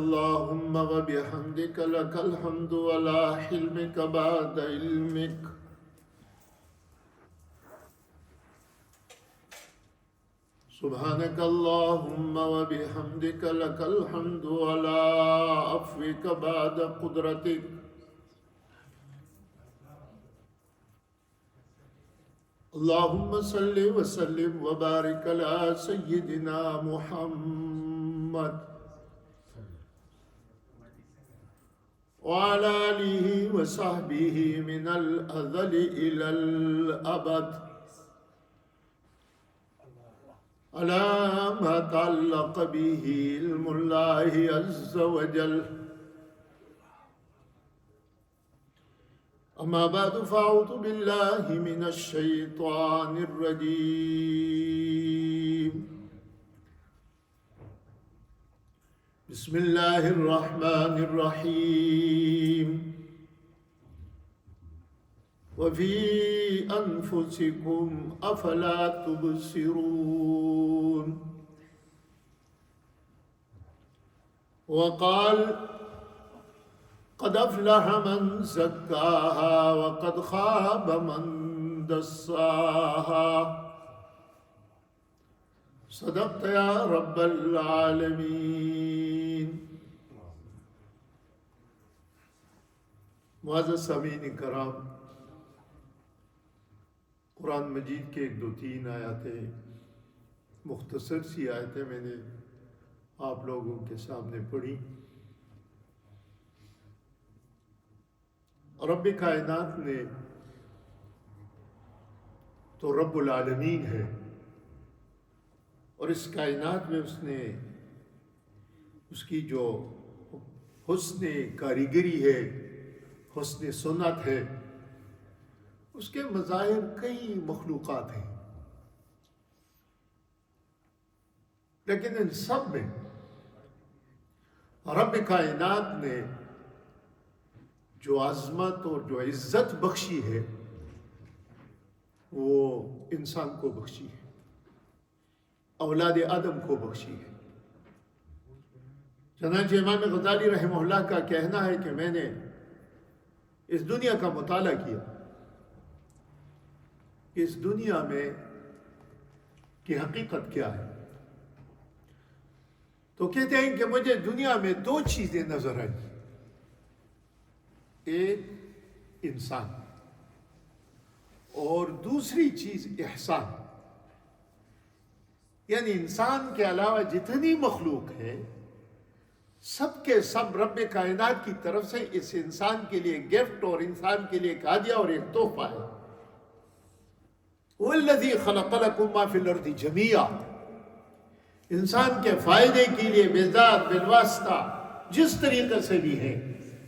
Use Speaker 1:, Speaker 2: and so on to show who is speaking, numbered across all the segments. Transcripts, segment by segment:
Speaker 1: اللهم وبحمدك لك الحمد ولا حلمك بعد علمك. سبحانك اللهم وبحمدك لك الحمد ولا عفوك بعد قدرتك. اللهم صل وسلم وبارك على سيدنا محمد وعلى آله وصحبه من الأزل إلى الأبد على ما تعلق به علم الله عز وجل. أما بعد فأعوذ بالله من الشيطان الرجيم. بسم الله الرحمن الرحيم. وفي أنفسكم أفلا تبصرون. وقال قد أفلح من زكاها وقد خاب من دساها. صدقت يا رب العالمین. معزز سامعین کرام، قرآن مجید کے 2-3 آیاتیں، مختصر سی آیتیں میں نے آپ لوگوں کے سامنے پڑھی. رب کائنات نے تو رب العالمین ہے، اور اس کائنات میں اس نے اس کی جو حسن کاریگری ہے، حسن سنت ہے، اس کے مظاہر کئی مخلوقات ہیں، لیکن ان سب میں رب کائنات نے جو عظمت اور جو عزت بخشی ہے وہ انسان کو بخشی ہے، اولاد آدم کو بخشی ہے. چنانچہ امام غزالی رحمہ اللہ کا کہنا ہے کہ میں نے اس دنیا کا مطالعہ کیا، اس دنیا میں کی حقیقت کیا ہے. تو کہتے ہیں کہ مجھے دنیا میں 2 چیزیں نظر آئیں. ایک انسان اور دوسری چیز احسان. یعنی انسان کے علاوہ جتنی مخلوق ہے سب کے سب رب کائنات کی طرف سے اس انسان کے لیے گفٹ اور انسان کے لیے ایک ہدیہ اور ایک تحفہ ہے. وَالَّذِي خَلَقَ لَكُم مَّا فِي الْأَرْضِ جَمِيعًا. انسان کے فائدے کے لیے بذات بالواسطہ جس طریقے سے بھی ہے،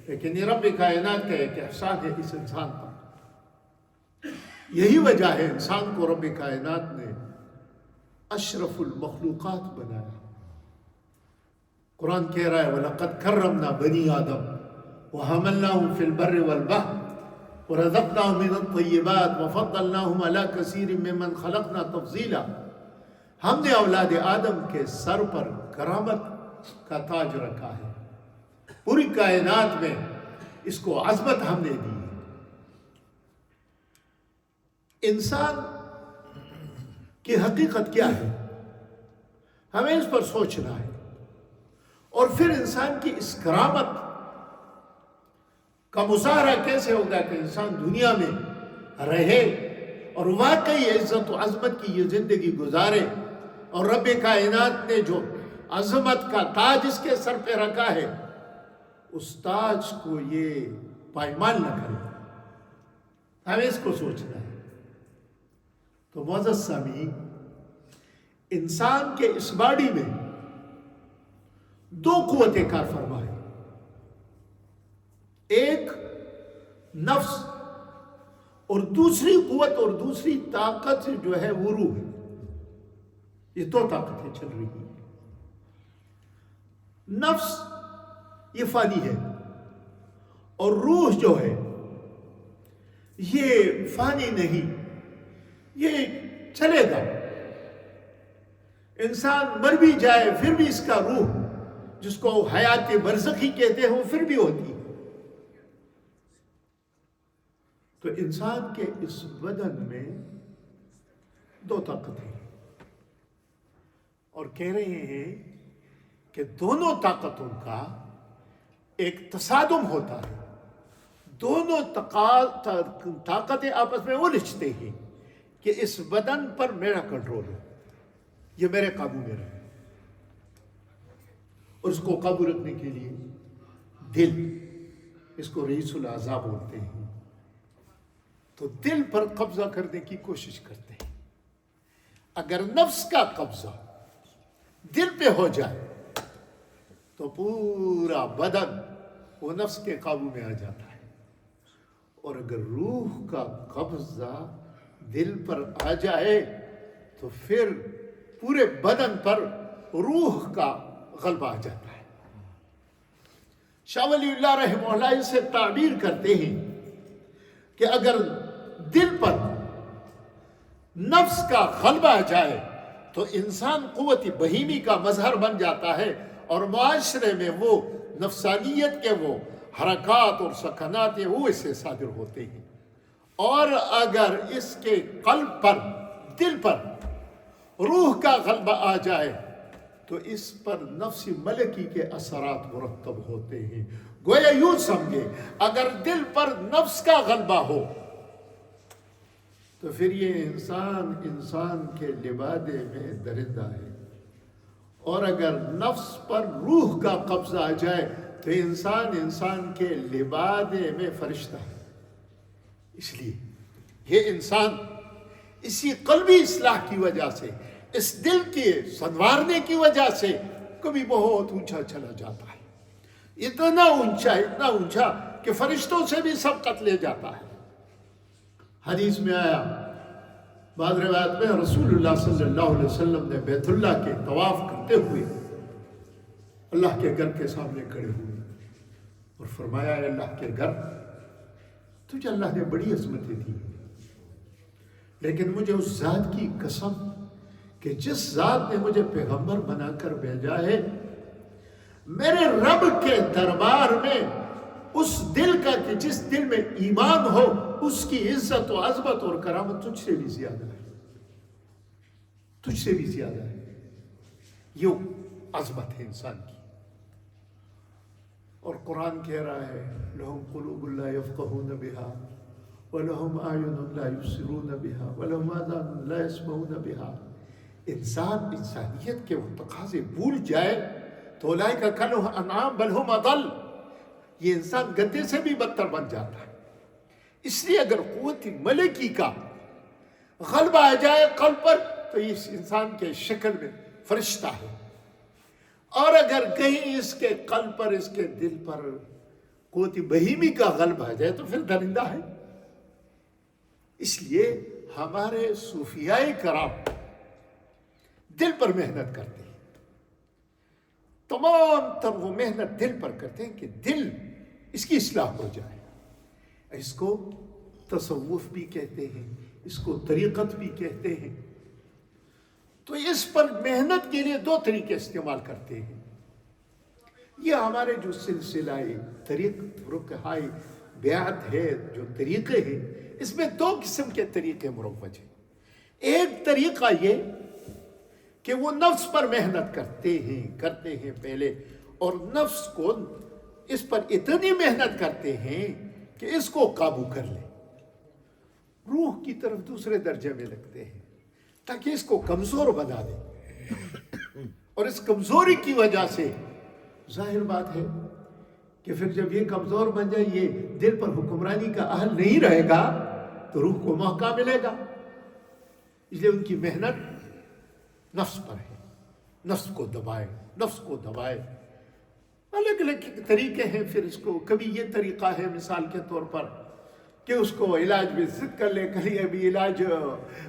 Speaker 1: لیکن یہ رب کائنات کا ایک احسان ہے اس انسان پر. یہی وجہ ہے انسان کو رب کائنات نے اشرف المخلوقات بنایا. قرآن کہہ رہا ہے وَلَقَدْ كَرَّمْنَا بَنِي آدَمَ وَحَمَلْنَاهُمْ فِي الْبَرِّ وَالْبَحْرِ وَرَزَقْنَاهُمْ مِنَ الطَّيِّبَاتِ وَفَضَّلْنَاهُمْ عَلَى كَثِيرٍ مِّمَّنْ خَلَقْنَا تَفْضِيلًا. ہم نے اولاد آدم کے سر پر کرامت کا تاج رکھا ہے، پوری کائنات میں اس کو عظمت ہم نے دی ہے. انسان کی حقیقت کیا ہے ہمیں اس پر سوچنا ہے، اور پھر انسان کی اس کرامت کا مظاہرہ کیسے ہوگا کہ انسان دنیا میں رہے اور واقعی عزت و عظمت کی یہ زندگی گزارے، اور رب کائنات نے جو عظمت کا تاج اس کے سر پہ رکھا ہے اس تاج کو یہ پائمال نہ کرے. ہمیں اس کو سوچنا ہے. تو معزز سامعین، انسان کے اس باڈی میں 2 قوتیں کار فرما ہے. ایک نفس، اور دوسری قوت اور دوسری طاقت جو ہے وہ روح ہے. یہ 2 طاقتیں چل رہی ہیں. نفس یہ فانی ہے، اور روح جو ہے یہ فانی نہیں، یہ چلے گا. انسان مر بھی جائے پھر بھی اس کا روح جس کو حیات برزخی کہتے ہیں وہ پھر بھی ہوتی ہے۔ تو انسان کے اس بدن میں دو طاقتیں ہیں، اور کہہ رہے ہیں کہ دونوں طاقتوں کا ایک تصادم ہوتا ہے، دونوں طاقتیں آپس میں الجھتے ہیں کہ اس بدن پر میرا کنٹرول ہو، یہ میرے قابو میں رہے، اور اس کو قابو رکھنے کے لیے دل، اس کو رئیس الاعضاء بولتے ہیں، تو دل پر قبضہ کرنے کی کوشش کرتے ہیں۔ اگر نفس کا قبضہ دل پہ ہو جائے تو پورا بدن وہ نفس کے قابو میں آ جاتا ہے، اور اگر روح کا قبضہ دل پر آ جائے تو پھر پورے بدن پر روح کا غلبہ آ جاتا ہے۔ شاہ ولی اللہ رحمہ اللہ اسے تعبیر کرتے ہیں کہ اگر دل پر نفس کا غلبہ آ جائے تو انسان قوت بہیمی کا مظہر بن جاتا ہے، اور معاشرے میں وہ نفسانیت کے وہ حرکات اور سکنات وہ اس سے صادر ہوتے ہیں۔ اور اگر اس کے قلب پر، دل پر روح کا غلبہ آ جائے تو اس پر نفس ملکی کے اثرات مرتب ہوتے ہیں۔ گویا یوں سمجھے، اگر دل پر نفس کا غلبہ ہو تو پھر یہ انسان کے لبادے میں درندہ ہے، اور اگر نفس پر روح کا قبضہ آ جائے تو انسان کے لبادے میں فرشتہ ہے۔ اس لیے یہ انسان اسی قلبی اصلاح کی وجہ سے، اس دل کے سنوارنے کی وجہ سے کبھی بہت اونچا چلا جاتا ہے، اتنا اونچا کہ فرشتوں سے بھی سبقت لے جاتا ہے۔ حدیث میں آیا، بعض روایت میں رسول اللہ صلی اللہ علیہ وسلم نے بیت اللہ کے طواف کرتے ہوئے اللہ کے گھر کے سامنے کھڑے ہوئے اور فرمایا، اے اللہ کے گھر، تجھے اللہ نے بڑی عظمتیں دی، لیکن مجھے اس ذات کی قسم کہ جس ذات نے مجھے پیغمبر بنا کر بھیجا ہے، میرے رب کے دربار میں اس دل کا کہ جس دل میں ایمان ہو، اس کی عزت و عظمت اور کرامت تجھ سے بھی زیادہ ہے، تجھ سے بھی زیادہ ہے۔ یہ عظمت ہے انسان کی۔ اور قرآن کہہ رہا ہے، لہم قلوب لا یفقہون بہا وَلَهُمْ أَعْیُنٌ لَا یبصرون بہا وَلَهُمْ آذانٌ لا یسمعون بہا۔ انسان انسانیت کے وہ تقاضے بھول جائے تو اولئک کالانعام بل ھم اضل، یہ انسان گدے سے بھی بدتر بن جاتا ہے۔ اس لیے اگر قوت ملکی کا غلبہ آ جائے قلب پر تو اس انسان کے شکل میں فرشتہ ہے، اور اگر کہیں اس کے قلب پر، اس کے دل پر قوت بہیمی کا غلبہ آ جائے تو پھر درندہ ہے۔ اس لیے ہمارے صوفیاء کرام دل پر محنت کرتے ہیں، تمام تر وہ محنت دل پر کرتے ہیں کہ دل اس کی اصلاح ہو جائے۔ اس کو تصوف بھی کہتے ہیں، اس کو طریقت بھی کہتے ہیں۔ تو اس پر محنت کے لیے دو طریقے استعمال کرتے ہیں۔ یہ ہمارے جو سلسلہ رکھائی بیعت ہے، جو طریقے ہیں، اس میں دو قسم کے طریقے مروج ہیں۔ ایک طریقہ یہ کہ وہ نفس پر محنت کرتے ہیں پہلے، اور نفس کو اس پر اتنی محنت کرتے ہیں کہ اس کو قابو کر لیں، روح کی طرف دوسرے درجے میں لگتے ہیں تاکہ اس کو کمزور بنا دیں، اور اس کمزوری کی وجہ سے ظاہر بات ہے کہ پھر جب یہ کمزور بن جائے، یہ دل پر حکمرانی کا اہل نہیں رہے گا تو روح کو موقع ملے گا۔ اس لیے ان کی محنت نفس پر ہے، نفس کو دبائے۔ الگ الگ طریقے ہیں۔ پھر اس کو کبھی یہ طریقہ ہے مثال کے طور پر کہ اس کو علاج بھی ضد کر لیں، کبھی ابھی علاج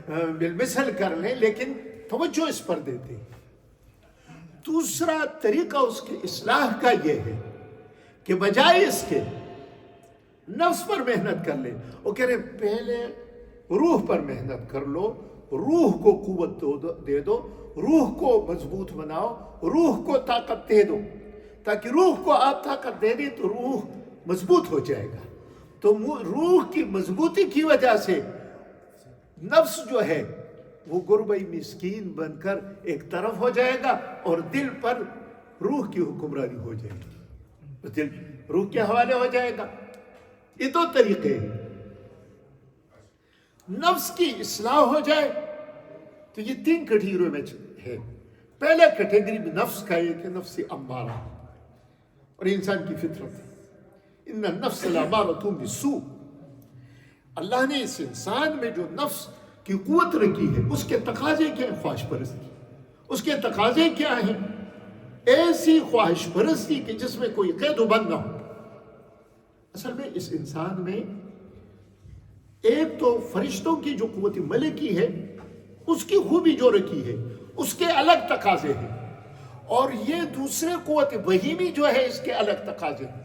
Speaker 1: بالمثل کر لیں، لیکن توجہ اس پر دیتے ہیں۔ دوسرا طریقہ اس کی اصلاح کا یہ ہے کہ بجائے اس کے نفس پر محنت کر لیں، وہ کہہ رہے پہلے روح پر محنت کر لو، روح کو قوت دے دو، روح کو مضبوط بناؤ، روح کو طاقت دے دو، تاکہ روح کو آپ طاقت دے دیں تو روح مضبوط ہو جائے گا. تو روح کی مضبوطی کی وجہ سے نفس جو ہے وہ غربۂ مسکین بن کر ایک طرف ہو جائے گا اور دل پر روح کی حکمرانی ہو جائے گی. دل روح کے حوالے ہو جائے گا. یہ دو طریقے ہیں. نفس کی اصلاح ہو جائے تو یہ 3 کیٹیگریوں میں ہے. پہلا کیٹیگری میں نفس کا ایک ہے نفس امارہ، اور انسان کی فطرت ہے. ان النفس لامارۃ بالسوء. اللہ نے اس انسان میں جو نفس کی قوت رکھی ہے اس کے تقاضے کیا ہیں؟ خواہش پرستی. اس کے تقاضے کیا ہیں؟ ایسی خواہش پرستی کہ جس میں کوئی قید و بند نہ ہو. اصل میں اس انسان میں ایک تو فرشتوں کی جو قوت ملکی ہے اس کی خوبی جو رکھی ہے اس کے الگ تقاضے ہیں، اور یہ دوسرے قوت بہیمی جو ہے اس کے الگ تقاضے ہیں.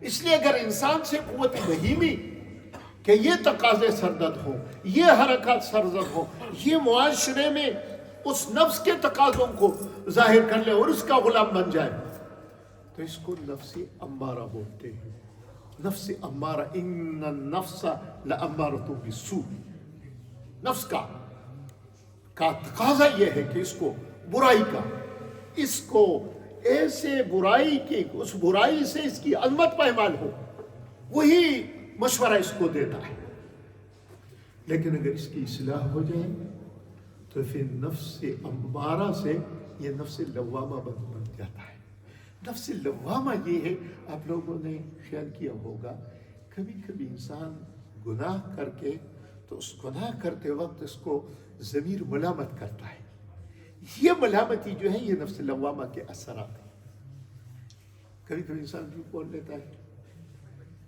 Speaker 1: اس لیے اگر انسان سے قوت بہیمی کہ یہ تقاضے سرزد ہوں، یہ حرکات سرزد ہوں، یہ معاشرے میں اس نفس کے تقاضوں کو ظاہر کر لے اور اس کا غلام بن جائے، تو اس کو نفس امارہ بولتے ہیں. نفس امارہ، ان النفس لامارۃ بالسوء. نفس کا تقاضا یہ ہے کہ اس کو برائی کا، اس کو ایسے برائی کی، اس برائی سے اس کی عظمت پائمال ہو، وہی مشورہ اس کو دیتا ہے. لیکن اگر اس کی اصلاح ہو جائے تو پھر نفس امارہ سے یہ نفس لوامہ بن جاتا ہے. نفس لوامہ یہ ہے، آپ لوگوں نے خیال کیا ہوگا کبھی کبھی انسان گناہ کر کے تو اس گناہ کرتے وقت اس کو ضمیر ملامت کرتا ہے. یہ ملامتی جو ہے یہ نفس لوامہ کے اثرات ہیں. کبھی کبھی انسان جھوٹ بول لیتا ہے،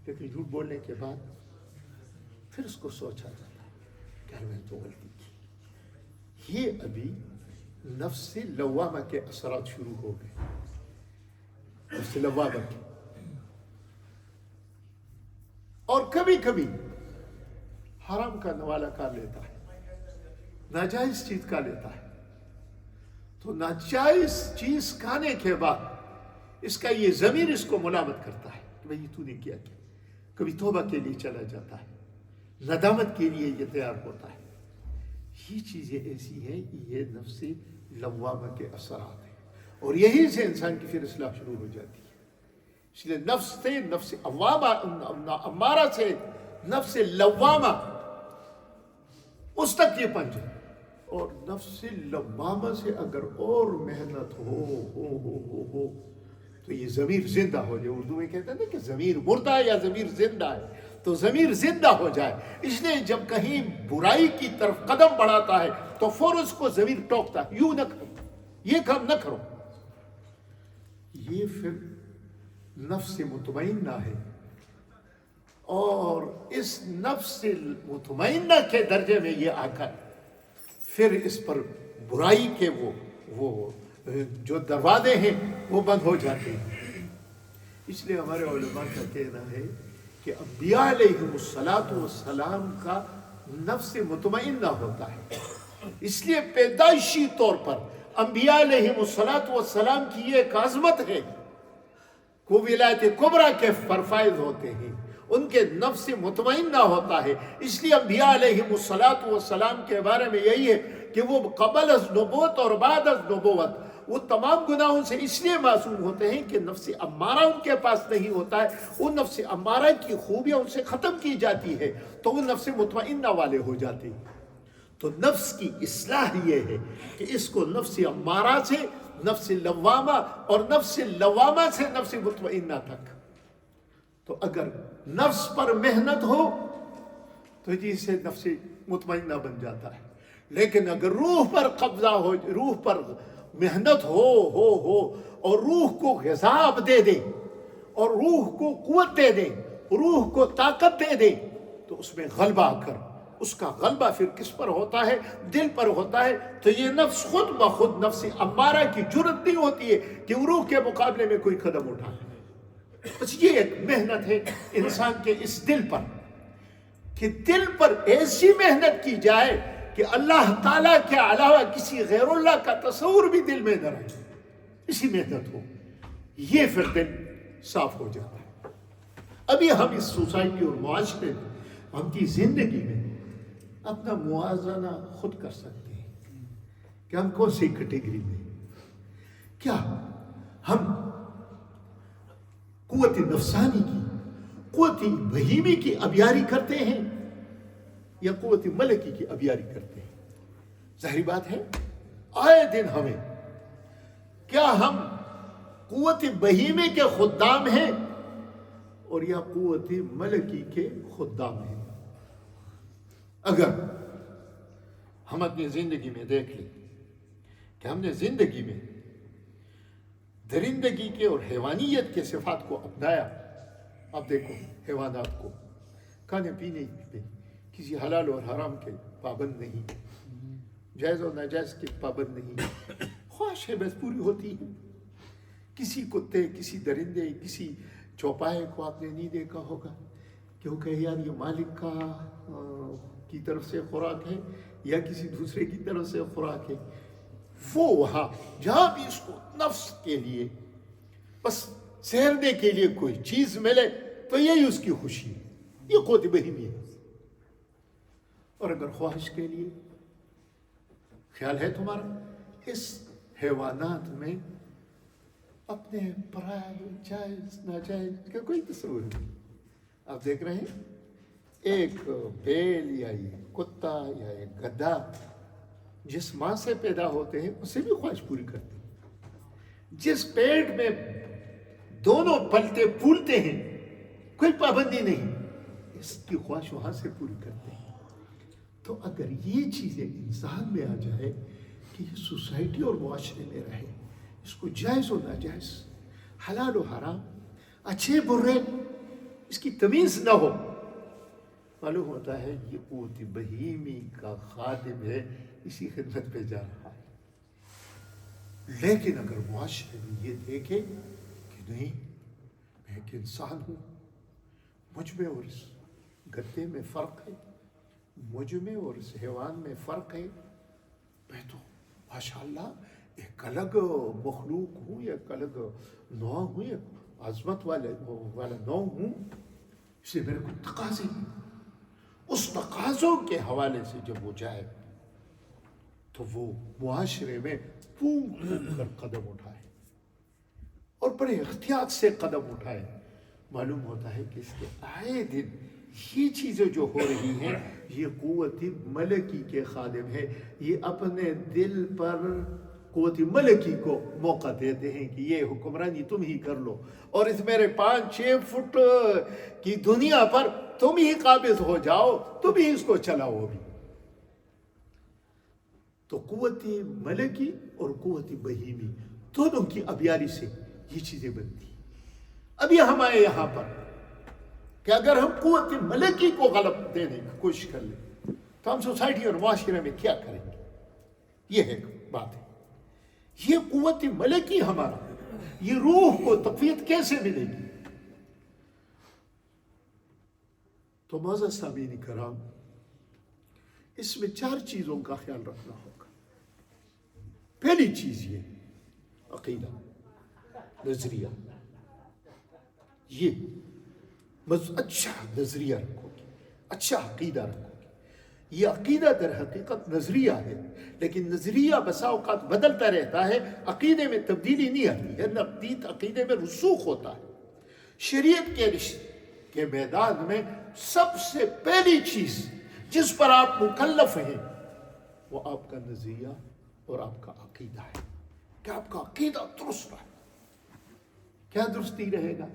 Speaker 1: لیکن جھوٹ بولنے کے بعد پھر اس کو سوچا جاتا ہے کہ میں نے تو غلطی کی. یہ ابھی نفس لوامہ کے اثرات شروع ہو گئے. نفس لوامہ کی. اور کبھی کبھی حرام کا نوالہ کر لیتا ہے، ناجائز چیز کھا لیتا ہے. تو ناجائز چیز کھانے کے بعد اس کا یہ ضمیر اس کو ملامت کرتا ہے کہ بھئی تو نے کیا کیا. کبھی توبہ کے لیے چلا جاتا ہے، ندامت کے لیے یہ تیار ہوتا ہے. یہ چیزیں ایسی ہیں، یہ نفس لوامہ کے اثرات ہیں، اور یہی سے انسان کی پھر اصلاح شروع ہو جاتی ہے. اس لیے نفس سے نفس امارہ سے نفس لوامہ اس تک یہ پہنچے. اور نفس لوامہ سے اگر اور محنت ہو تو یہ ضمیر زندہ ہو جائے. اردو میں کہتے ہیں نا کہ ضمیر مردہ ہے یا ضمیر زندہ ہے، تو ضمیر زندہ ہو جائے. اس لیے جب کہیں برائی کی طرف قدم بڑھاتا ہے تو فوراً اس کو ضمیر ٹوکتا ہے، یوں نہ کرو، یہ کام نہ کرو. یہ پھر نفس مطمئنہ ہے، اور اس نفس مطمئنہ کے درجے میں یہ آ کر پھر اس پر برائی کے وہ جو دروازے ہیں وہ بند ہو جاتے ہیں. اس لیے ہمارے علماء کا کہنا ہے کہ انبیاء علیہم السلام کا نفس مطمئنہ ہوتا ہے. اس لیے پیدائشی طور پر انبیاء علیہم السلام کی یہ ایک عظمت ہے کو ولایت کبریٰ کے فرفائز ہوتے ہیں، ان کے نفس مطمئنہ ہوتا ہے. اس لیے انبیاء علیہم السلام کے بارے میں یہی ہے کہ وہ قبل از نبوت اور بعد از نبوت وہ تمام گناہوں سے اس لیے معصوم ہوتے ہیں کہ نفس امارہ ان کے پاس نہیں ہوتا ہے. وہ نفس امارہ کی خوبیاں ان سے ختم کی جاتی ہے تو وہ نفس مطمئنہ والے ہو جاتے ہیں. تو نفس کی اصلاح یہ ہے کہ اس کو نفس امارہ سے نفس لوامہ اور نفس لوامہ سے نفس مطمئنہ تک. تو اگر نفس پر محنت ہو تو جی سے نفس مطمئنہ بن جاتا ہے. لیکن اگر روح پر قبضہ ہو، روح پر محنت ہو اور روح کو غذا آپ دے دے اور روح کو قوت دے دے، روح کو طاقت دے دے، تو اس میں غلبہ آ کر اس کا غلبہ پھر کس پر ہوتا ہے؟ دل پر ہوتا ہے. تو یہ نفس خود بخود نفس امارہ کی جرت نہیں ہوتی ہے کہ روح کے مقابلے میں کوئی قدم اٹھائے. بس یہ ایک محنت ہے انسان کے اس دل پر کہ دل پر ایسی محنت کی جائے کہ اللہ تعالیٰ کے علاوہ کسی غیر اللہ کا تصور بھی دل میں نہ رہے. اسی محنت ہو. یہ پھر دل صاف ہو جاتا ہے۔ ابھی ہم اس سوسائٹی اور معاشرے میں، ہم کی زندگی میں اپنا موازنہ خود کر سکتے ہیں کہ ہم کون سی کیٹیگری میں، کیا ہم قوت نفسانی کی، قوت بہیمی کی ابیاری کرتے ہیں یا قوت ملکی کی ابیاری کرتے ہیں؟ ظاہری بات ہے آئے دن ہمیں، کیا ہم قوت بہیمی کے خدام ہیں اور یا قوت ملکی کے خدام ہیں؟ اگر ہم اپنی زندگی میں دیکھ لیں کہ ہم نے زندگی میں درندگی کے اور حیوانیت کے صفات کو اپنایا، اب دیکھو حیوانات کو کھانے پینے میں کسی حلال اور حرام کے پابند نہیں، جائز اور ناجائز کے پابند نہیں، خواہش ہے بس پوری ہوتی ہے۔ کسی کتے، کسی درندے، کسی چوپائے کو آپ نے نہیں دیکھا ہوگا کیونکہ یار یہ مالک کی طرف سے خوراک ہے یا کسی دوسرے کی طرف سے خوراک ہے، وہ وہاں جہاں بھی اس کو نفس کے لیے بس سہرنے کے لیے کوئی چیز ملے تو یہی اس کی خوشی ہے، یہ قوت بہیمی ہے۔ اور اگر خواہش کے لیے، خیال ہے تمہارا اس حیوانات میں اپنے پرائے جائز ناجائز کا کوئی تصور نہیں؟ آپ دیکھ رہے ہیں ایک بیل یا ایک کتا یا ایک گدھا جس ماں سے پیدا ہوتے ہیں اسے بھی خواہش پوری کرتے ہیں، جس پیٹ میں دونوں پلتے پھولتے ہیں کوئی پابندی نہیں، اس کی خواہش وہاں سے پوری کرتے ہیں۔ تو اگر یہ چیزیں انسان میں آ جائے کہ یہ سوسائٹی اور معاشرے میں رہے، اس کو جائز و ناجائز، حلال و حرام، اچھے برے، اس کی تمیز نہ ہو، معلوم ہوتا ہے یہ قوت بہیمی کا خادم ہے، اسی خدمت پہ جا رہا ہے۔ لیکن اگر معاشرے میں یہ دیکھے کہ نہیں، میں ایک انسان ہوں، مجھ میں اور اس گدے میں فرق ہے، مجھ میں اور اس حیوان میں فرق ہے، میں تو ماشاءاللہ ایک الگ مخلوق ہوں، ایک الگ نوع ہوں، ایک عظمت والا نوع ہوں، اس لیے میرے کو تقاضے ہیں۔ اس تقاضوں کے حوالے سے جب وہ جائے تو وہ معاشرے میں پھونک پھونک کر قدم اٹھائے اور بڑے احتیاط سے قدم اٹھائے، معلوم ہوتا ہے کہ اس کے آئے دن یہ چیزیں جو ہو رہی ہیں یہ قوت ملکی کے خادم ہے، یہ اپنے دل پر قوت ملکی کو موقع دیتے ہیں کہ یہ حکمرانی تم ہی کر لو، اور اس میرے 5-6 فٹ کی دنیا پر تم ہی قابض ہو جاؤ، تم ہی اس کو چلاؤ۔ بھی تو قوت ملکی اور قوت بہیمی دونوں کی ابیاری سے یہ چیزیں بنتی۔ ابھی ہم آئے یہاں پر کہ اگر ہم قوت ملکی کو غلط دینے کی کوشش کر لیں تو ہم سوسائٹی اور معاشرے میں کیا کریں گے؟ یہ ایک بات ہے۔ یہ قوت ملکی ہمارا، یہ روح کو تقویت کیسے ملے گی؟ تو معزز سامعین کرام، اس میں 4 چیزوں کا خیال رکھنا ہوگا۔ پہلی چیز یہ عقیدہ، نظریہ، یہ اچھا نظریہ رکھو گے، اچھا عقیدہ رکھو گے۔ یہ عقیدہ در حقیقت نظریہ ہے، لیکن نظریہ بسا اوقات بدلتا رہتا ہے، عقیدے میں تبدیلی نہیں آتی ہے، عقیدے میں رسوخ ہوتا ہے۔ شریعت کے میدان میں سب سے پہلی چیز جس پر آپ مکلف ہیں وہ آپ کا نظریہ اور آپ کا عقیدہ ہے، کہ آپ کا عقیدہ درست ہے۔ کیا درستی رہے گا؟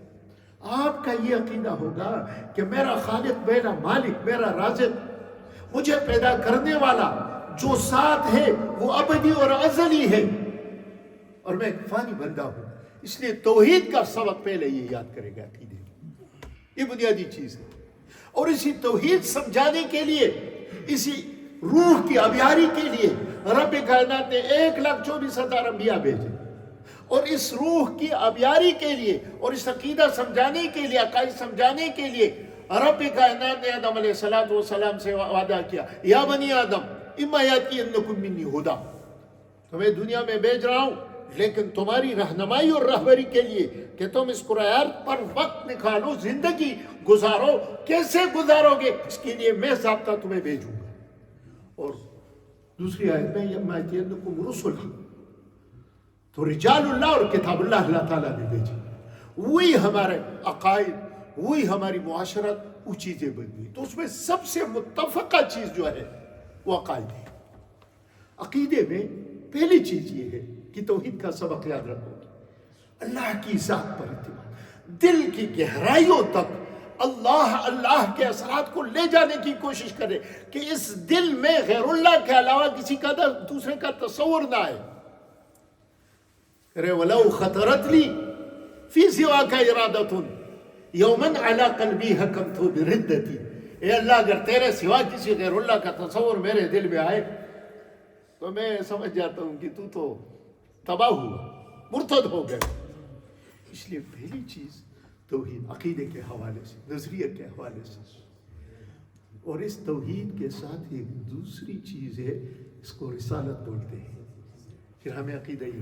Speaker 1: آپ کا یہ عقیدہ ہوگا کہ میرا خالق، میرا مالک، میرا رازق، مجھے پیدا کرنے والا جو ساتھ ہے وہ ابدی اور ازلی ہے، اور میں ایک فانی بندہ ہوں۔ اس لیے توحید کا سبق پہلے یہ یاد کرے گا، عقیدے یہ بنیادی چیز ہے۔ اور اسی توحید سمجھانے کے لیے، اسی روح کی ابیاری کے لیے رب کائنات نے 1,24,000 انبیاء بھیجے، اور اس روح کی ابیاری کے لیے اور اس عقیدہ سمجھانے کے لیے، عقائد سمجھانے کے لیے رب کائنات نے آدم علیہ السلام سے وعدہ کیا، یا بنی آدم اما یاتینکم منی ہدی، تمہیں دنیا میں بھیج رہا ہوں لیکن تمہاری رہنمائی اور رہبری کے لیے کہ تم اس قرآن پر وقت نکالو، زندگی گزارو، کیسے گزارو گے اس کے لیے میں ضابطہ تمہیں بھیجوں گا۔ اور دوسری آیت میں یَأْتِینَکُمْ رُسُلًا، تو رجال اللہ اور کتاب اللہ اللہ تعالیٰ نے بھیجی، وہی ہمارے عقائد، وہی ہماری معاشرت، وہ چیزیں بن گئی۔ تو اس میں سب سے متفقہ چیز جو ہے وہ عقائد ہے۔ عقیدے میں پہلی چیز یہ ہے کہ توحید کا سبق یاد رکھو، اللہ کی ذات پر اعتماد، دل کی گہرائیوں تک اللہ کے اثرات کو لے جانے کی کوشش کرے کہ اس دل میں غیر اللہ کے علاوہ کسی کا دوسرے کا تصور نہ آئے۔ وَلَوْ خَطَرَتْ لِي فِي سِوَاكَ إِرَادَةٌ يَوْمًا عَلَىٰ قَلْبِي حَكَمْتُ بِرِدَّتِي، اے اللہ اگر تیرے سوا کسی غیر اللہ کا تصور میرے دل میں آئے تو میں سمجھ جاتا ہوں کہ تو تباہ ہوا، مرتد ہو گئے۔ اس لیے پہلی چیز توحید، عقیدے کے حوالے سے، نظریے کے حوالے سے، اور اس توحید کے ساتھ ایک دوسری چیز ہے، اس کو رسالت بولتے ہیں۔ پھر ہمیں عقیدہ ہی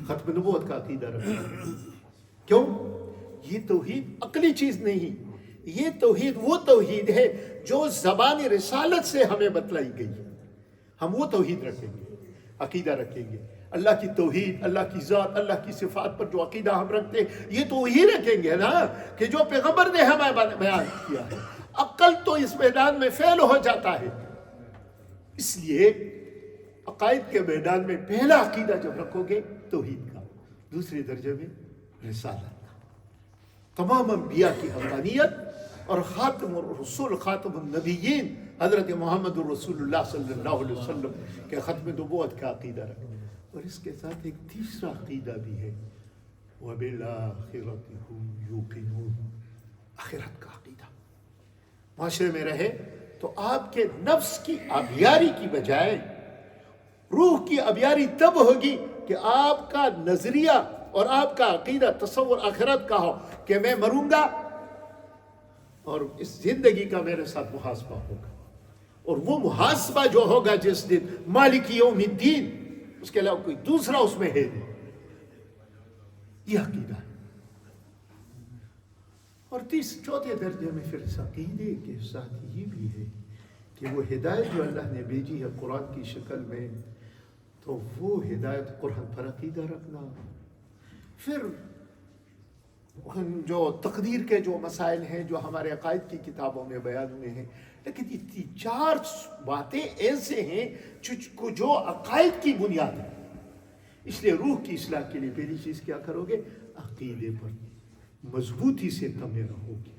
Speaker 1: ختم نبوت کا عقیدہ رکھنا۔ کیوں؟ یہ توحید عقلی چیز نہیں، یہ توحید وہ توحید ہے جو زبان رسالت سے ہمیں بتلائی گئی۔ ہم وہ توحید رکھیں گے، عقیدہ رکھیں گے، اللہ کی توحید، اللہ کی ذات، اللہ کی صفات پر جو عقیدہ ہم رکھتے ہیں یہ تو وہی رکھیں گے نا کہ جو پیغمبر نے ہمیں بیان کیا ہے۔ عقل تو اس میدان میں فیل ہو جاتا ہے۔ اس لیے عقائد کے میدان میں پہلا عقیدہ جب رکھو گے توحید کا، دوسرے درجے میں رسالت کا، تمام انبیاء کی حقانیت، اور خاتم الرسول خاتم النبیین حضرت محمد الرسول اللہ صلی اللہ علیہ وسلم کے ختم نبوت کا عقیدہ رکھیں۔ اور اس کے ساتھ ایک تیسرا عقیدہ بھی ہے، وَبِالْآخِرَةِ هُمْ يُوقِنُونَ، آخرت کا عقیدہ معاشرے میں رہے تو آپ کے نفس کی آبیاری کی بجائے روح کی آبیاری تب ہوگی کہ آپ کا نظریہ اور آپ کا عقیدہ تصور آخرت کا ہو کہ میں مروں گا اور اس زندگی کا میرے ساتھ محاسبہ ہوگا، اور وہ محاسبہ جو ہوگا جس دن مالک یوم الدین، اس کے علاوہ کوئی دوسرا اس میں ہے نہیں۔ یہ عقیدہ ہے۔ اور چوتھے درجے میں پھر اس عقیدے کے ساتھ یہ بھی ہے کہ وہ ہدایت جو اللہ نے بھیجی ہے قرآن کی شکل میں، تو وہ ہدایت قرآن پر عقیدہ رکھنا۔ پھر جو تقدیر کے جو مسائل ہیں جو ہمارے عقائد کی کتابوں میں بیان ہوئے ہیں، لیکن یہ چار باتیں ایسے ہیں جو عقائد کی بنیاد ہے۔ اس لیے روح کی اصلاح کے لیے پہلی چیز کیا کرو گے؟ عقیدے پر مضبوطی سے تمہیں رہو گے۔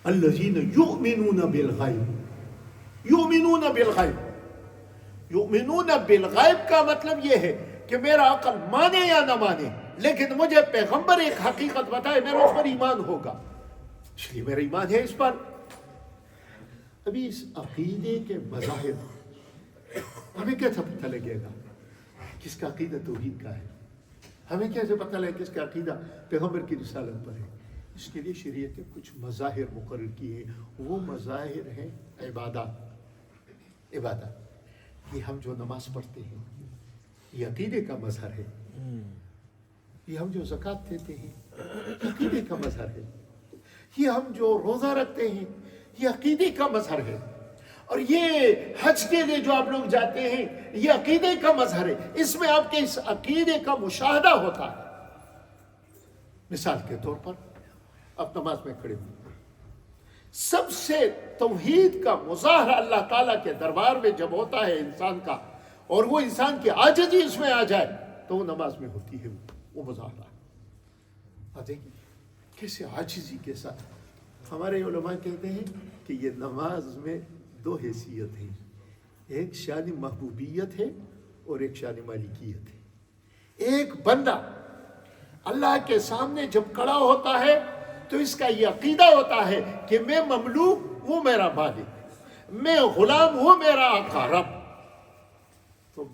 Speaker 1: الذین یؤمنون بالغیب، یؤمنون بالغیب، یؤمنون بالغیب کا مطلب یہ ہے کہ میرا عقل مانے یا نہ مانے، لیکن مجھے پیغمبر ایک حقیقت بتائے، میرا اس پر ایمان ہوگا، اس لیے میرا ایمان ہے اس پر۔ ابھی اس عقیدے کے مظاہر ہمیں کیسے پتہ لگے گا کس کا عقیدہ توحید کا ہے؟ ہمیں کیسے پتہ لگے کس کا عقیدہ پیغمبر کی رسالت پر ہے؟ اس کے لیے شریعت نے کچھ مظاہر مقرر کیے ہیں۔ وہ مظاہر ہیں عبادات۔ یہ ہم جو نماز پڑھتے ہیں یہ عقیدے کا مظہر ہے، یہ ہم جو زکوٰۃ دیتے ہیں عقیدے کا مظہر ہے، یہ ہم جو روزہ رکھتے ہیں یہ عقیدے کا مظہر ہے، اور یہ حج کے لیے جو آپ لوگ جاتے ہیں یہ عقیدے کا مظہر ہے۔ اس میں آپ کے اس عقیدے کا مشاہدہ ہوتا ہے۔ مثال کے طور پر آپ نماز میں کھڑے ہوئے، سب سے توحید کا مظاہرہ اللہ تعالیٰ کے دربار میں جب ہوتا ہے انسان کا، اور وہ انسان کی عاجزی اس میں آ جائے تو وہ نماز میں ہوتی ہے وہ مظاہرہ۔ آپ دیکھیں کیسے عاجزی کے ساتھ ہمارے علماء کہتے ہیں کہ یہ نماز میں دو حیثیت ہیں، ایک شان محبوبیت ہے اور ایک شان مالکیت ہے۔ ایک بندہ اللہ کے سامنے جب کھڑا ہوتا ہے تو اس کا یہ عقیدہ ہوتا ہے کہ میں مملوک، وہ میرا مالک، میں غلام، وہ میرا آقا رب۔ تو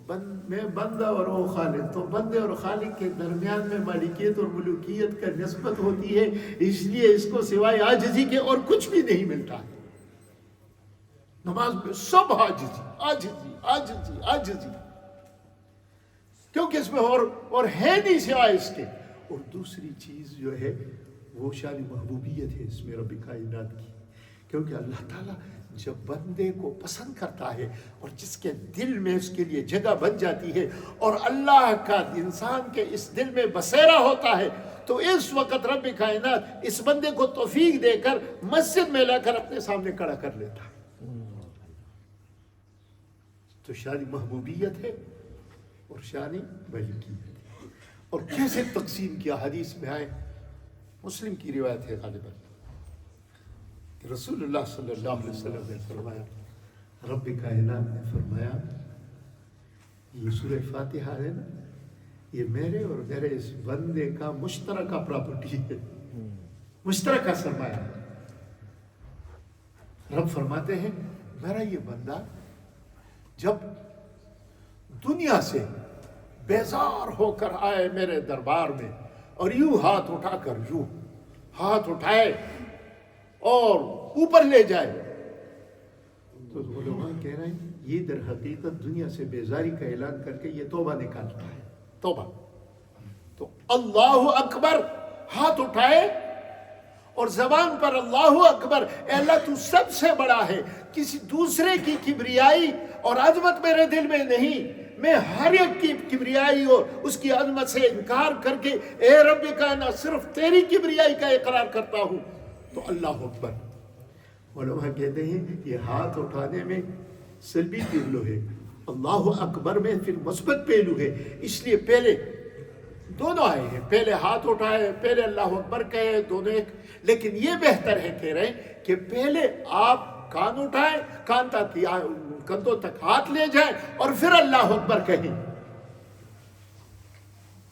Speaker 1: میں بندہ اور وہ خالق، تو بندے اور خالق کے درمیان میں مالکیت اور ملوکیت کا نسبت ہوتی ہے، اس لیے اس کو سوائے عاجزی کے اور کچھ بھی نہیں ملتا ہے۔ نماز میں سب عاجزی عاجزی عاجزی عاجزی۔ کیونکہ اس میں اور ہے نہیں سوائے اس کے. اور دوسری چیز جو ہے وہ شان محبوبیت ہے اس میں رب کائنات کی، کیونکہ اللہ تعالیٰ جب بندے کو پسند کرتا ہے اور جس کے دل میں اس کے لیے جگہ بن جاتی ہے اور اللہ کا انسان کے اس دل میں بسیرا ہوتا ہے، تو اس وقت رب کائنات اس بندے کو توفیق دے کر مسجد میں لا کر اپنے سامنے کھڑا کر لیتا ہے. تو شان محبوبیت ہے اور شان ملکیت ہے. اور کیسے تقسیم کیا حدیث میں آئے، مسلم کی روایت ہے غالباً، رسول اللہ صلی اللہ علیہ وسلم نے فرمایا، رب کائنات نے فرمایا، یہ سورہ فاتحہ ہے نا، یہ میرے اور میرے اس بندے کا مشترکہ پراپرٹی ہے، مشترکہ سرمایہ. رب فرماتے ہیں میرا یہ بندہ جب دنیا سے بیزار ہو کر آئے میرے دربار میں اور یوں ہاتھ اٹھا کر یوں ہاتھ اٹھائے اور اوپر لے جائے، تو علماء کہہ رہے ہیں یہ در حقیقت دنیا سے بیزاری کا اعلان کر کے یہ توبہ نکالتا ہے. توبہ. تو اللہ اکبر ہاتھ اٹھائے اور زبان پر اللہ اکبر، اے اللہ تو سب سے بڑا ہے، کسی دوسرے کی کبریائی اور عظمت میرے دل میں نہیں، میں ہر ایک کی کبریائی اور اس کی عظمت سے انکار کر کے اے رب کائنات صرف تیری کبریائی کا اقرار کرتا ہوں. تو اللہ اکبر. علماء کہتے ہیں یہ ہاتھ اٹھانے میں سلبی پہلو ہے، اللہ اکبر میں پھر مثبت پہلو ہے. اس لیے پہلے دونوں آئے ہیں، پہلے ہاتھ اٹھائے، پہلے اللہ اکبر کہے، دونوں ایک. لیکن یہ بہتر ہے کہہ رہے ہیں کہ پہلے آپ کان اٹھائیں، کان تک کندھوں تک ہاتھ لے جائیں اور پھر اللہ اکبر کہیں.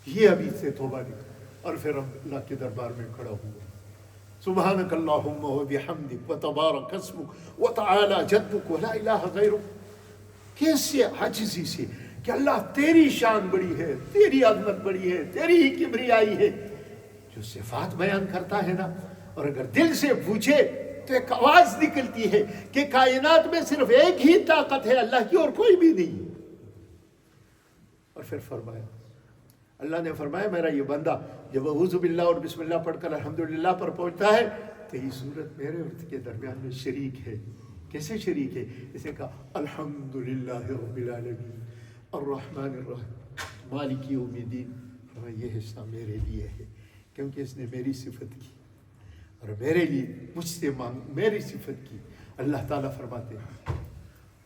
Speaker 1: یہ ابھی سے توبہ نہیں. اور پھر اللہ کے دربار میں کھڑا ہوا، سبحانک اللہم و بحمدک و تبارک اسمک و تعالی جدک و لا الہ غیرک. کیسے عاجزی سے کہ اللہ تیری شان بڑی ہے، تیری عظمت بڑی ہے، تیری ہی کبریائی ہے. جو صفات بیان کرتا ہے نا، اور اگر دل سے پوچھے تو ایک آواز نکلتی ہے کہ کائنات میں صرف ایک ہی طاقت ہے اللہ کی اور کوئی بھی نہیں. اور پھر فرمایا، اللہ نے فرمایا میرا یہ بندہ جب اعوذ باللہ اور بسم اللہ پڑھ کر الحمدللہ پر پہنچتا ہے تو یہ صورت میرے اور اس کے درمیان میں شریک ہے. کیسے شریک ہے؟ اسے کہا الحمدللہ رب العالمین الرحمن الرحیم مالک یوم الدین. یہ حصہ میرے لیے ہے کیونکہ اس نے میری صفت کی اور میرے لیے مجھ سے میری صفت کی. اللہ تعالیٰ فرماتے ہیں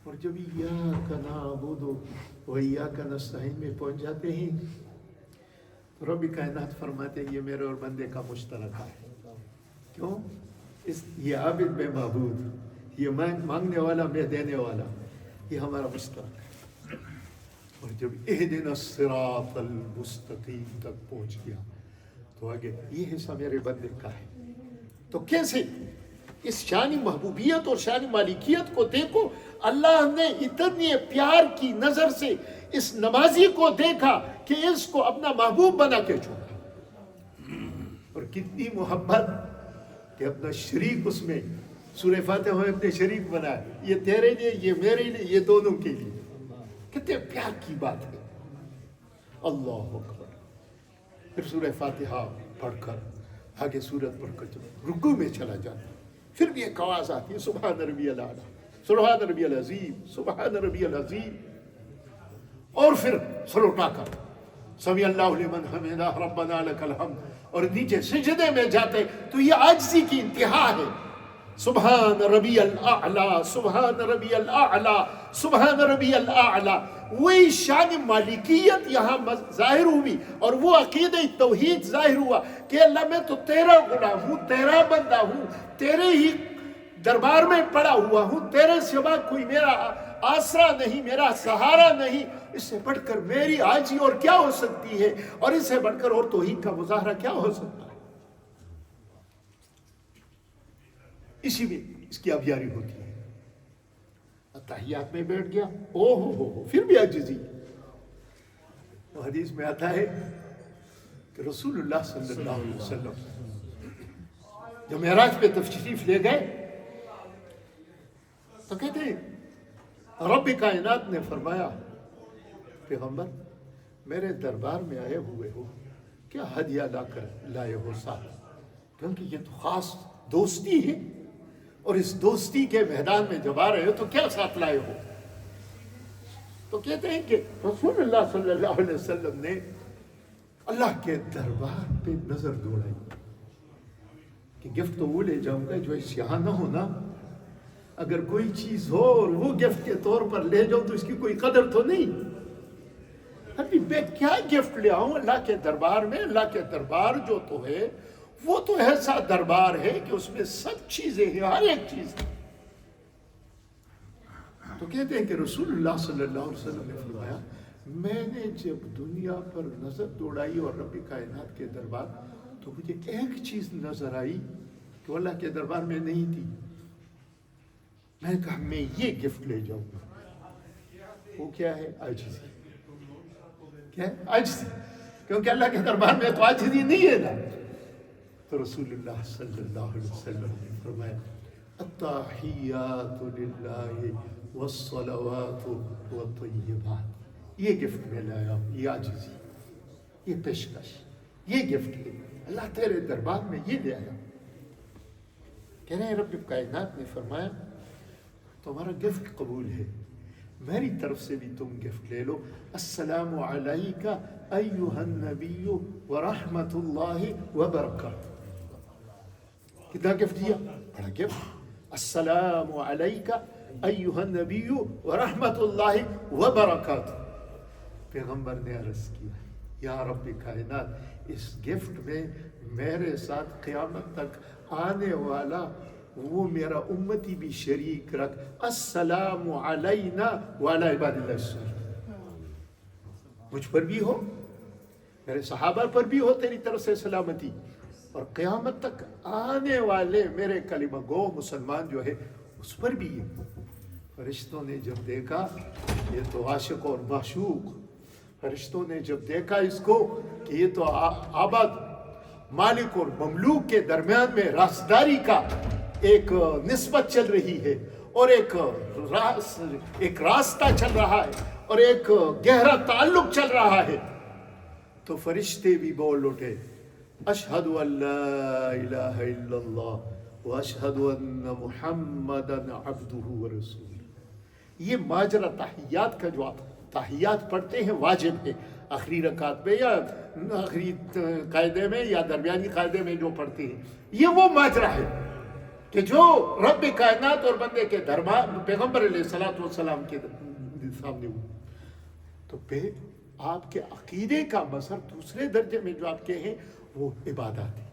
Speaker 1: اور جب ایاک نعبد و ایاک نستعین میں پہنچ جاتے ہیں تو رب کائنات فرماتے ہیں یہ میرے اور بندے کا مشترکہ ہے. کیوں؟ یہ عابد میں معبود، یہ مانگنے والا میں دینے والا، یہ ہمارا مشترک ہے. اور جب اہدنا الصراط المستقیم تک پہنچ گیا تو آگے یہ حصہ میرے بندے کا ہے. تو کیسے اس شان محبوبیت اور شان مالکیت کو دیکھو، اللہ نے اتنے پیار کی نظر سے اس نمازی کو دیکھا کہ اس کو اپنا محبوب بنا کے چھوڑا. اور کتنی محبت کہ اپنا شریک اس میں سورہ فاتحہ میں اپنے شریک بنائے، یہ تیرے لیے، یہ میرے لیے، یہ دونوں کے لیے. کتنے پیار کی بات ہے. اللہ اکبر. پھر سورہ فاتحہ پڑھ کر آگے سورت پڑھ کر جب رکوع میں چلا جاتا پھر بھی ایک آواز آتی ہے سبحان ربی الاعلیٰ، سبحان ربی العظیم، سبحان ربی العظیم. اور پھر سر اٹھا کر سمی اللہ لمن حمدہ ربنا لک الحمد. اور نیچے سجدے میں جاتے تو یہ عاجزی کی انتہا ہے. سبحان ربی الاعلیٰ، سبحان ربی الاعلیٰ، سبحان ربی الاعلیٰ. وہی شان مالکیت یہاں ظاہر ہوئی اور وہ عقیدہ توحید ظاہر ہوا کہ اللہ میں تو تیرا غلام ہوں، تیرا بندہ ہوں، تیرے ہی دربار میں پڑا ہوا ہوں، تیرے سوا کوئی میرا آسرا نہیں، میرا سہارا نہیں. اس سے بڑھ کر میری عاجزی اور کیا ہو سکتی ہے، اور اس سے بڑھ کر اور توحید کا مظاہرہ کیا ہو سکتا ہے. اسی میں اس کی ابیاری ہوتی ہے. تحیات میں بیٹھ گیا، او ہو پھر بھی عاجزی. وہ حدیث میں آتا ہے کہ رسول اللہ صلی اللہ علیہ وسلم جو معراج پہ تشریف لے گئے تو کہتے ہیں رب کائنات نے فرمایا پیغمبر میرے دربار میں آئے ہوئے ہو، کیا ہدیہ لا کر لائے ہو ساتھ؟ کیونکہ یہ تو خاص دوستی ہے، اور اس دوستی کے میدان میں جب آ رہے ہو تو کیا ساتھ لائے ہو؟ تو کہتے ہیں کہ رسول اللہ صلی اللہ علیہ وسلم نے اللہ کے دربار پہ نظر دوڑائی کہ گفٹ تو وہ لے جاؤں گا جو اس یہاں نہ ہونا. اگر کوئی چیز ہو اور وہ گفٹ کے طور پر لے جاؤں تو اس کی کوئی قدر تو نہیں. ابھی میں کیا گفٹ لے آؤں اللہ کے دربار میں؟ اللہ کے دربار جو تو ہے وہ تو ایسا دربار ہے کہ اس میں سب چیزیں ہیں، ہر ایک چیز ہے. تو کہتے ہیں کہ رسول اللہ صلی اللہ علیہ وسلم نے فرمایا میں نے جب دنیا پر نظر دوڑائی اور رب کائنات کے دربار، تو مجھے ایک چیز نظر آئی کہ وہ اللہ کے دربار میں نہیں تھی. میں نے کہا میں یہ گفٹ لے جاؤں گا. وہ کیا ہے؟ عاجزی. کیا ہے؟ عاجزی. کیونکہ اللہ کے دربار میں تو عاجزی نہیں ہے نا. تو رسول اللہ صلی اللہ علیہ وسلم نے فرمایا التحیات للہ والصلوات والطیبات. یہ گفٹ میں لایا ہوں، یہ عاجزی، یہ پیشکش، یہ گفٹ ہے اللہ تیرے دربار میں یہ لے آیا. کہہ رہے ہیں رب کائنات نے فرمایا تمہارا گفٹ قبول ہے، میری طرف سے بھی تم گفٹ لے لو. السلام علیک ایھا النبی ورحمۃ اللہ وبرکاتہ. کتنا گفٹ دیا؟ بڑا گفٹ. السلام علیک ایھا النبی ورحمۃ اللہ وبرکاتہ. پیغمبر نے عرض کیا یا رب کائنات اس گفٹ میں میرے ساتھ قیامت تک آنے والا وہ میرا امتی بھی شریک رکھ. السلام علینا وعلی عباد اللہ الصالحین. مجھ پر بھی ہو، میرے صحابہ پر بھی ہو تیری طرف سے سلامتی، اور قیامت تک آنے والے میرے کلمہ گو مسلمان جو ہے اس پر بھی ہے. فرشتوں نے جب دیکھا یہ تو عاشق اور معشوق، فرشتوں نے جب دیکھا اس کو کہ یہ تو آباد مالک اور مملوک کے درمیان میں رازداری کا ایک نسبت چل رہی ہے، اور ایک راستہ چل رہا ہے، اور ایک گہرا تعلق چل رہا ہے، تو فرشتے بھی بول اٹھے اشہد ان لا الہ الا اللہ واشہد ان محمدا عبدہ ورسولہ. یہ ماجرا تحیات کا جو تحیات پڑھتے ہیں واجب ہے، آخری رکعت میں یا آخری قاعدے میں یا درمیانی قاعدے میں جو پڑھتے ہیں، یہ وہ ماجرا ہے کہ جو رب کائنات اور بندے کے دربار پیغمبر علیہ الصلوۃ والسلام کے سامنے ہو. تو پھر آپ کے عقیدے کا مظہر دوسرے درجے میں جو آپ کے ہیں وہ عبادات ہیں.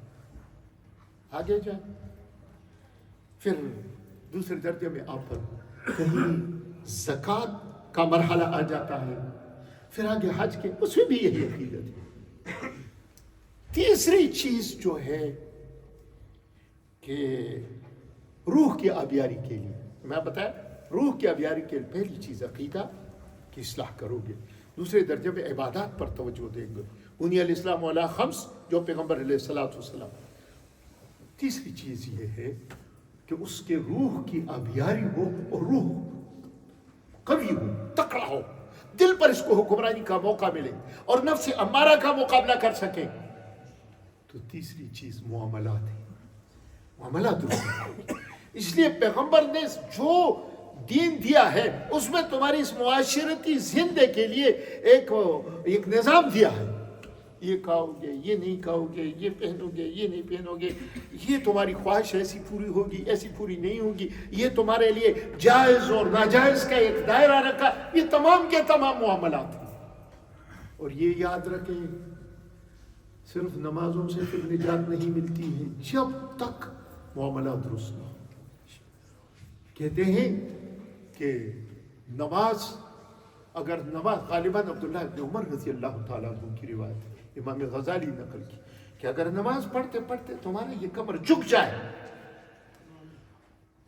Speaker 1: آگے جائیں پھر دوسرے درجے میں آپ پر کہیں زکوٰۃ کا مرحلہ آ جاتا ہے، پھر آگے حج کے، اس میں بھی یہی عقیدت ہے. تیسری چیز جو ہے کہ روح کی آبیاری کے لیے میں بتایا، روح کی آبیاری کے لیے پہلی چیز عقیدہ کی اصلاح کرو گے، دوسرے درجے میں عبادات پر توجہ دیں گے، بنی الاسلام علی خمس جو پیغمبر علیہ الصلوۃ والسلام. تیسری چیز یہ ہے کہ اس کے روح کی آبیاری ہو اور روح قوی ہو، تکڑا ہو، دل پر اس کو حکمرانی کا موقع ملے اور نفس امارہ کا مقابلہ کر سکے. تو تیسری چیز معاملات ہے، معاملات درست. اس لیے پیغمبر نے جو دین دیا ہے اس میں تمہاری اس معاشرتی زندگی کے لیے ایک نظام دیا ہے. یہ کھاؤ گے، یہ نہیں کھاؤ گے، یہ پہنو گے، یہ نہیں پہنو گے، یہ تمہاری خواہش ایسی پوری ہوگی، ایسی پوری نہیں ہوگی، یہ تمہارے لیے جائز اور ناجائز کا ایک دائرہ رکھا. یہ تمام کے تمام معاملات ہیں. اور یہ یاد رکھیں صرف نمازوں سے پھر نجات نہیں ملتی ہے جب تک معاملات درست نہ ہو. کہتے ہیں کہ نماز اگر نماز غالباً عبداللہ ابن عمر رضی اللہ تعالیٰ عنہ کی روایت ہے، امام غزالی نقل کی، کہ اگر نماز پڑھتے پڑھتے تمہارا یہ کمر جھک جائے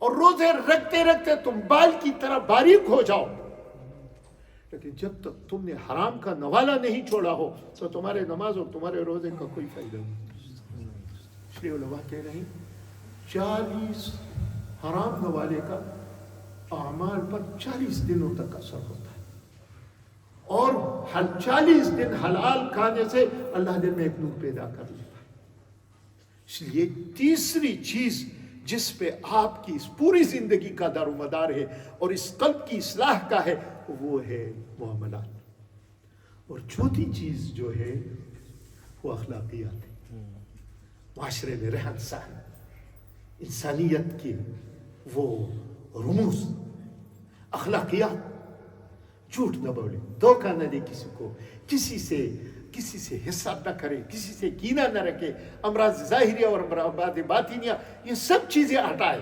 Speaker 1: اور روزے رکھتے رکھتے تم بال کی طرح باریک ہو جاؤ، لیکن جب تک تم نے حرام کا نوالہ نہیں چھوڑا ہو تو تمہارے نماز اور تمہارے روزے کا کوئی فائدہ نہیں. اس لیے علماء کہہ رہے ہیں 40 حرام نوالے کا اعمال پر 40 دنوں تک اثر ہوتا ہے. اور 40 دن حلال کھانے سے اللہ دل میں ایک نور پیدا کر لیتا ہے۔ اس لیے تیسری چیز جس پہ آپ کی اس پوری زندگی کا دار و مدار ہے اور اس قلب کی اصلاح کا ہے وہ ہے معاملات، اور چوتھی چیز جو ہے وہ اخلاقیات ہے، معاشرے میں رہن سہن، انسانیت کے وہ رموز، اخلاقیات، جھوٹ نہ بولے، دھوکہ نہ دے کسی کو، کسی سے حساب نہ کرے، کسی سے کینہ نہ رکھے، امراض ظاہریہ اور امراض باطنیہ یہ سب چیزیں ہٹائے،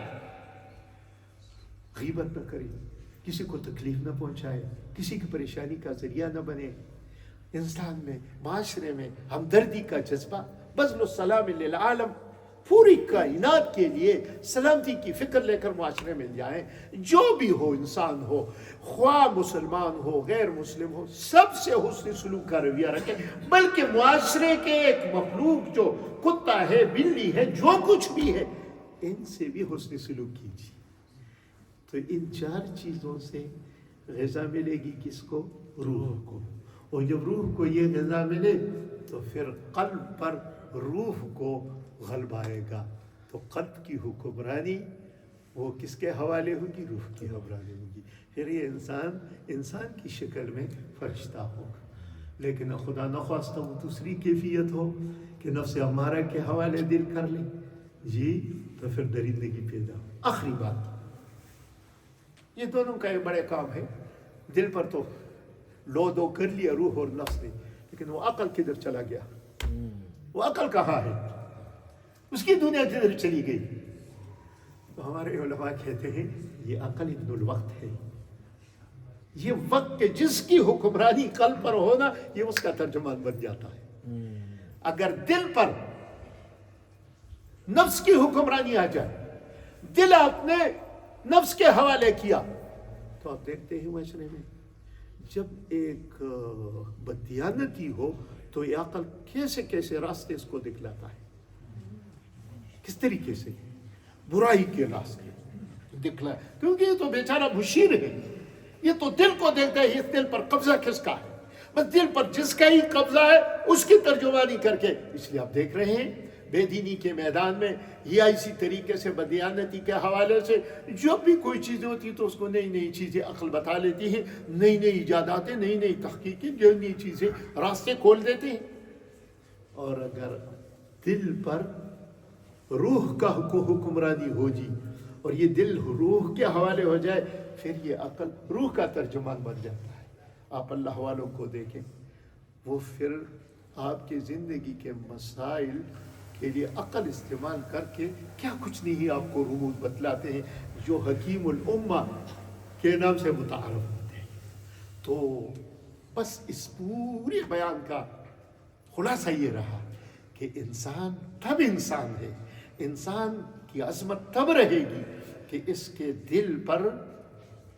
Speaker 1: غیبت نہ کرے، کسی کو تکلیف نہ پہنچائے، کسی کی پریشانی کا ذریعہ نہ بنے، انسان میں معاشرے میں ہمدردی کا جذبہ، بذل السلام للعالم، پوری کائنات کے لیے سلامتی کی فکر لے کر معاشرے میں جائیں، جو بھی ہو انسان ہو، خواہ مسلمان ہو غیر مسلم ہو، سب سے حسن سلوک کا رویہ رکھیں، بلکہ معاشرے کے ایک مخلوق جو کتا ہے، بلی ہے، جو کچھ بھی ہے، ان سے بھی حسن سلوک کیجیے۔ تو ان 4 چیزوں سے غذا ملے گی کس کو؟ روح کو، اور جب روح کو یہ غذا ملے تو پھر قلب پر روح کو غلبہ آئے گا، تو قلب کی حکمرانی وہ کس کے حوالے ہوگی؟ روح کی حکمرانی ہوگی، پھر یہ انسان کی شکل میں فرشتہ ہوگا۔ لیکن خدا نخواستہ وہ دوسری کیفیت ہو کہ نفس امارہ کے حوالے دل کر لے جی، تو پھر درندگی پیدا ہو۔ آخری بات، یہ دونوں کا ایک بڑے کام ہے، دل پر تو لو دو کر لیا روح اور نفس نے، لیکن وہ عقل کدھر چلا گیا؟ وہ عقل کہاں ہے؟ اس کی دنیا کدھر چلی گئی؟ تو ہمارے علماء کہتے ہیں یہ عقل ابن الوقت ہے، یہ وقت کے جس کی حکمرانی قلب پر ہونا یہ اس کا ترجمان بن جاتا ہے۔ اگر دل پر نفس کی حکمرانی آ جائے، دل آپ نے نفس کے حوالے کیا، تو آپ دیکھتے ہیں معاشرے میں جب ایک بددیانتی ہو تو یہ عقل کیسے کیسے راستے اس کو دکھلاتا ہے، کس طریقے سے برائی کے راستے دکھلا، کیونکہ یہ تو بیچارہ مشیر ہے، یہ تو دل کو دیکھتا ہے، اس دل پر قبضہ کس کا ہے، بس دل پر جس کا ہی قبضہ ہے اس کی ترجمانی کر کے، اس لیے آپ دیکھ رہے ہیں بے دینی کے میدان میں یا اسی طریقے سے بدیانتی کے حوالے سے جو بھی کوئی چیزیں ہوتی تو اس کو نئی نئی چیزیں عقل بتا لیتی ہیں، نئی نئی ایجاداتیں، نئی نئی تحقیقیں، جو نئی چیزیں راستے کھول دیتے ہیں۔ اور اگر دل پر روح کا حکمرانی ہو جی اور یہ دل روح کے حوالے ہو جائے، پھر یہ عقل روح کا ترجمان بن جاتا ہے۔ آپ اللہ والوں کو دیکھیں، وہ پھر آپ کی زندگی کے مسائل کے لیے عقل استعمال کر کے کیا کچھ نہیں آپ کو رموز بتلاتے ہیں جو حکیم الامہ کے نام سے متعارف ہوتے ہیں۔ تو بس اس پورے بیان کا خلاصہ یہ رہا کہ انسان تب انسان ہے، انسان کی عظمت تب رہے گی کہ اس کے دل پر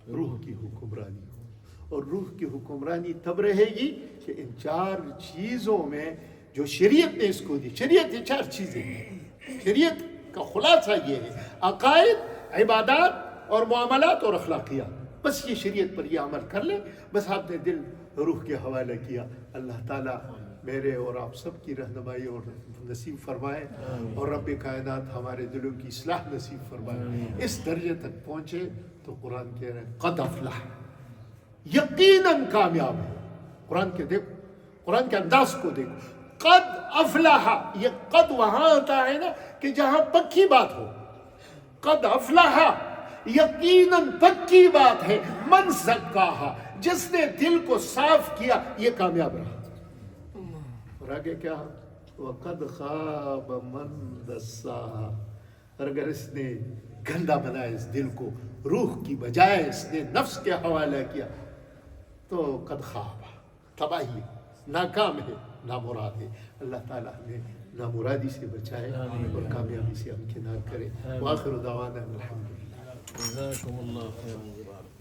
Speaker 1: روح کی حکمرانی ہو، اور روح کی حکمرانی تب رہے گی کہ ان 4 چیزوں میں جو شریعت نے اس کو دی، شریعت یہ 4 چیزیں ہیں، شریعت کا خلاصہ یہ ہے عقائد، عبادات اور معاملات اور اخلاقیات، بس یہ شریعت پر یہ عمل کر لیں، بس آپ نے دل روح کے حوالے کیا۔ اللہ تعالیٰ میرے اور آپ سب کی رہنمائی اور نصیب فرمائے، اور رب کائنات ہمارے دلوں کی اصلاح نصیب فرمائے۔ اس درجے تک پہنچے تو قرآن کہہ رہے ہیں قد افلح، یقیناً کامیاب ہے۔ قرآن کے دیکھو، قرآن کے انداز کو دیکھو، قد افلح، یہ قد وہاں آتا ہے نا کہ جہاں پکی بات ہو، قد افلح یقیناً پکی بات ہے، من زکاہا، جس نے دل کو صاف کیا یہ کامیاب رہا۔ اور آگے کیا؟ وَقَدْ خَابَ مَنْ دَسَّاهَا، اور اگر اس نے گندا بنایا اس دل کو، روح کی بجائے اس نے نفس کے حوالے کیا، تو قد خواب، تباہی، ناکام ہے، نامراد ہے۔ اللہ تعالیٰ ہمیں نامرادی سے بچائے اور کامیابی سے ہمکنار کرے۔ وآخر دعوانا الحمدللہ۔
Speaker 2: جزاکم اللہ خیر۔